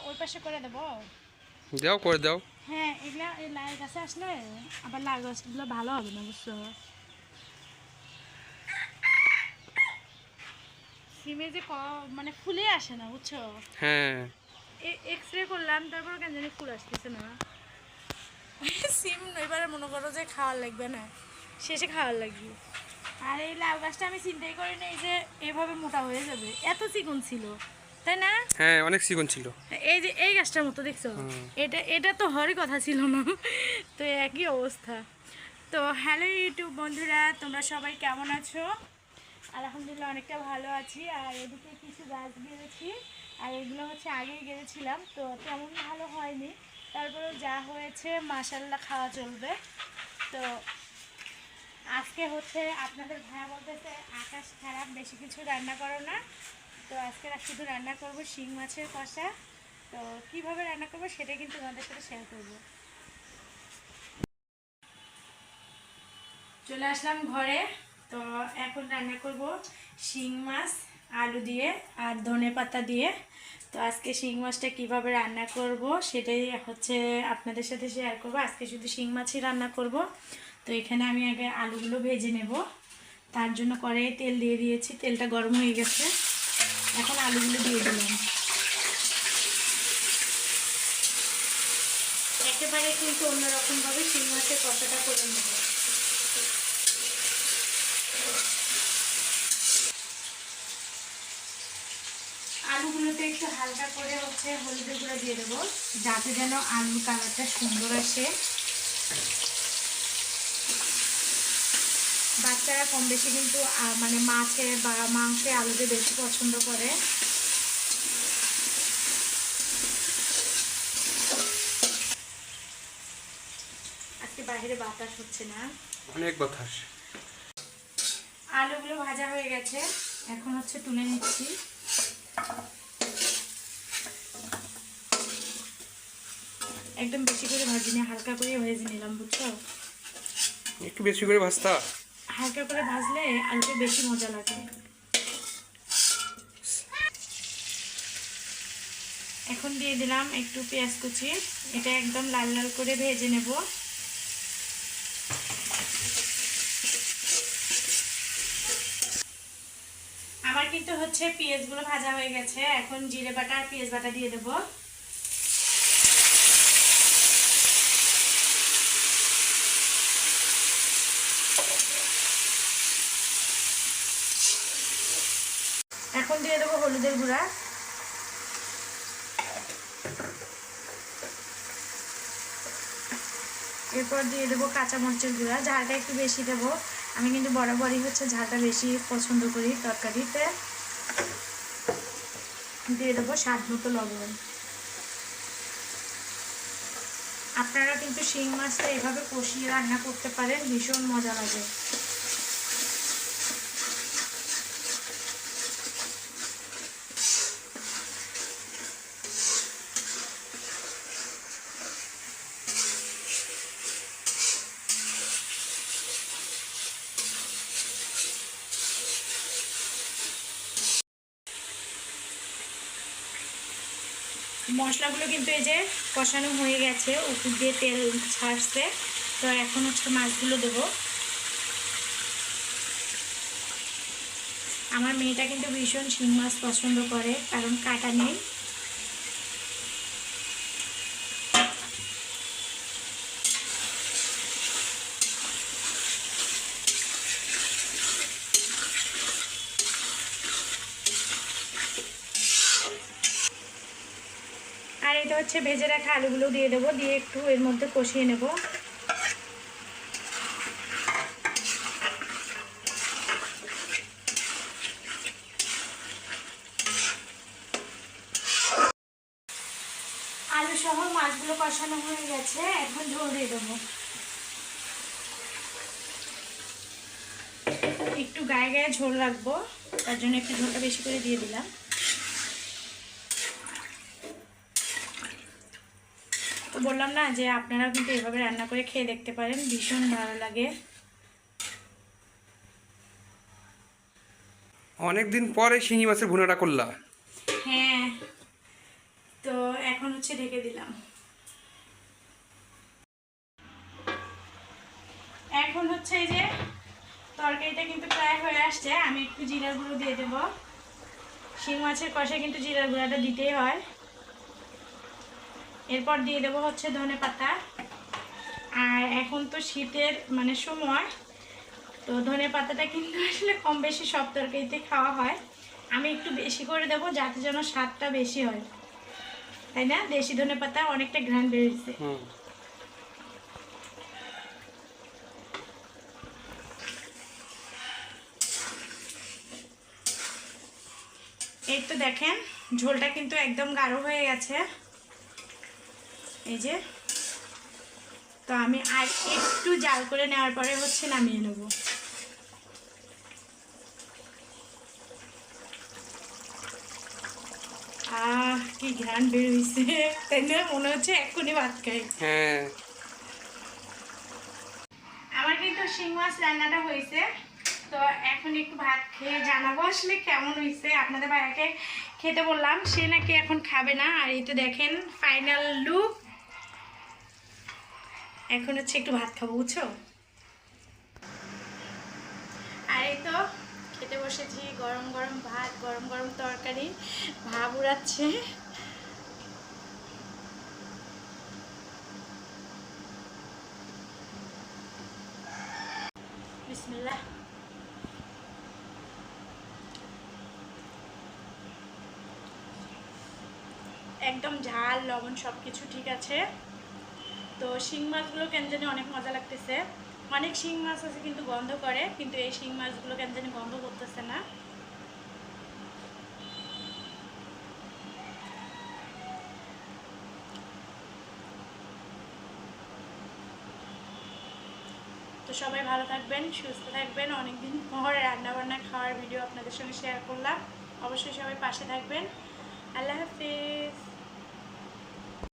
ওই পাশে করে দেবো। দাও, করে দাও। হ্যাঁ, এগুলা এই লাল গাছে আসলে আবার লাল গাছগুলো ভালো হবে না, বুঝছো? সিমে যে মানে ফুলে আসে না, বুঝছো? হ্যাঁ, এক্স রে করলাম, তারপর কেন জানি ফুল আসতেছে না। সিম এবারে মনে করো যে খাওয়ার লাগবে না, শেষে খাওয়ার লাগবে। আর এই লাউ গাছটা আমি চিন্তাই করি না যে এভাবে মোটা হয়ে যাবে, এত চিকন ছিল, তাই না? হ্যাঁ, অনেক চিকন ছিল। এই যে এই গাছটার মতো দেখছো, হুম। এটা এটা তো হওয়ারই কথা ছিল না। তো একই অবস্থা। তো হ্যালো ইউটিউব বন্ধুরা, তোমরা সবাই কেমন আছো? আলহামদুলিল্লাহ অনেকটা ভালো আছি। আর এদিকে কিছু গাছ গেড়েছি, আর এগুলো হচ্ছে আগেই গেড়েছিলাম, তো তেমন ভালো হয়নি। তারপরেও যা হয়েছে মাশাল্লাহ খাওয়া চলবে। তো আজকে হচ্ছে আপনাদের ভাইয়া বলতেছে আকাশ খারাপ, বেশি কিছু রান্না করো না। তো আজকে শুধু রান্না করব শিং মাছের কষা। তো কীভাবে রান্না করবো সেটা কিন্তু তোমাদের সাথে শেয়ার করবো। চলে আসলাম ঘরে। তো এখন রান্না করব শিং মাছ আলু দিয়ে আর ধনে পাতা দিয়ে। তো আজকে শিং মাছটা কীভাবে রান্না করব সেটাই হচ্ছে আপনাদের সাথে শেয়ার করব। আজকে শুধু শিং মাছই রান্না করব। তো এখানে আমি আগে আলুগুলো ভেজে নেব। তার জন্য কড়াইয়ে তেল দিয়ে দিয়েছি, তেলটা গরম হয়ে গেছে। এখন আলুগুলো দিয়ে দিলাম। একেবারে কিন্তু অন্যরকমভাবে শিং মাছের কষাটা করে নেব। আলুগুলোতে একটু হালকা করে হচ্ছে হলুদের গুঁড়া দিয়ে দেবো, যাতে যেন আলুর কালারটা সুন্দর আসে। বাচ্চারা কম বেশি কিন্তু মানে মাছে বা মাংসে আলুতে বেশি পছন্দ করে। আজকে বাইরে বাতাস হচ্ছে না, অনেক বাতাস। আলুগুলো ভাজা হয়ে গেছে, এখন হচ্ছে তুলে নিচ্ছি। একদম বেশি করে ভাজিনি, হালকা করে ভেজে নিলাম, বুঝছো? একটু বেশি করে ভাজতা। হালকা করে ভাজলে আলুতে বেশি মজা লাগে। এখন দিয়ে দিলাম একটু পেঁয়াজ কুচি, এটা একদম লাল লাল করে ভেজে নেব। আমার কিন্তু হচ্ছে পেঁয়াজগুলো ভাজা হয়ে গেছে, এখন জিরে বাটা আর পেঁয়াজ বাটা দিয়ে দেব। এখন দিয়ে দেবো হলুদের গুঁড়া, এরপর দিয়ে দেবো কাঁচা মরিচের গুঁড়া। ঝালটা একটু বেশি দেবো, আমি কিন্তু বরাবরই হচ্ছে ঝালটা বেশি পছন্দ করি তরকারিতে। দিয়ে দেবো স্বাদ মতো লবণ। আপনারা কিন্তু শিং মাছটা এভাবে কষিয়ে রান্না করতে পারেন, ভীষণ মজা লাগে। মশলাগুলো কিন্তু এই যে কষানো হয়ে গেছে, উপর দিয়ে তেল ছাড়ছে। তো এখন হচ্ছে মাছগুলো দেবো। আমার মেয়েটা কিন্তু ভীষণ শিং মাছ পছন্দ করে, কারণ কাটা নেই। আর এটা হচ্ছে ভেজে রাখা আলুগুলো দিয়ে দেবো, দিয়ে একটু এর মধ্যে কষিয়ে নেব। আলু সহ মাছগুলো কষানো হয়ে গেছে, এখন ঝোল দিয়ে দেবো। একটু গায়ে গায়ে ঝোল রাখবো, তার জন্য একটু ঝোলটা বেশি করে দিয়ে দিলাম। তো বললাম না যে আপনারা কিন্তু এভাবে রান্না করে খেয়ে দেখতে পারেন, ভীষণ ভালো লাগে। অনেকদিন পরে শিঙি মাছের ভুনাটা করলা। হ্যাঁ, তো তো এখন হচ্ছে ঢেকে দিলাম। এখন হচ্ছে এই যে তরকারিটা কিন্তু প্রায় হয়ে আসছে, আমি একটু জিরার গুঁড়ো দিয়ে দেবো। শিং মাছের কষে কিন্তু জিরার গুঁড়োটা দিতেই হয়। এরপর দিয়ে দেবো হচ্ছে ধনেপাতা। আর এখন তো শীতের মানে সময়, তো ধনেপাতাটা কিন্তু আসলে কম বেশি সব তরকারিতে খাওয়া হয়। আমি একটু বেশি করে দেবো যাতে যেন স্বাদটা বেশি হয়, তাই না? দেশি ধনেপাতা অনেকটা ঘ্রাণ বেরিয়েছে। এই তো দেখেন ঝোলটা কিন্তু একদম গাঢ় হয়ে গেছে, এই যে। তো আমি আর একটু জাল করে নেওয়ার পরে হচ্ছে নামিয়ে নেব। কি ঘ্রাণ বের হয়েছে, তাই না? মনে হচ্ছে এক্ষুনি ভাত খাই। হ্যাঁ, আমার কিন্তু শিং মাছ রান্নাটা হয়েছে। তো এখন একটু ভাত খেয়ে জানাবো আসলে কেমন হয়েছে। আপনাদের ভাইয়াকে খেতে বললাম, সে নাকি এখন খাবে না। আর এই তো দেখেন ফাইনাল লুক। এখন হচ্ছে একটু ভাত খাবো, বুঝছো? আর এই তো খেতে বসেছি, গরম গরম ভাত, গরম গরম তরকারি, ভাব উড়াচ্ছে। বিসমিল্লাহ। একদম ঝাল লবণ সব কিছু ঠিক আছে। তো শিং মাছগুলো কেন জানি অনেক মজা লাগতেছে। অনেক শিং মাছ আছে কিন্তু গন্ধ করে, কিন্তু এই শিং মাছগুলো কেন জানি গন্ধ করতেছে না। তো সবাই ভালো থাকবেন, সুস্থ থাকবেন। অনেকদিন পর রান্নাবান্না খাওয়ার ভিডিও আপনাদের সঙ্গে শেয়ার করলাম। অবশ্যই সবাই পাশে থাকবেন। আল্লাহ হাফিজ।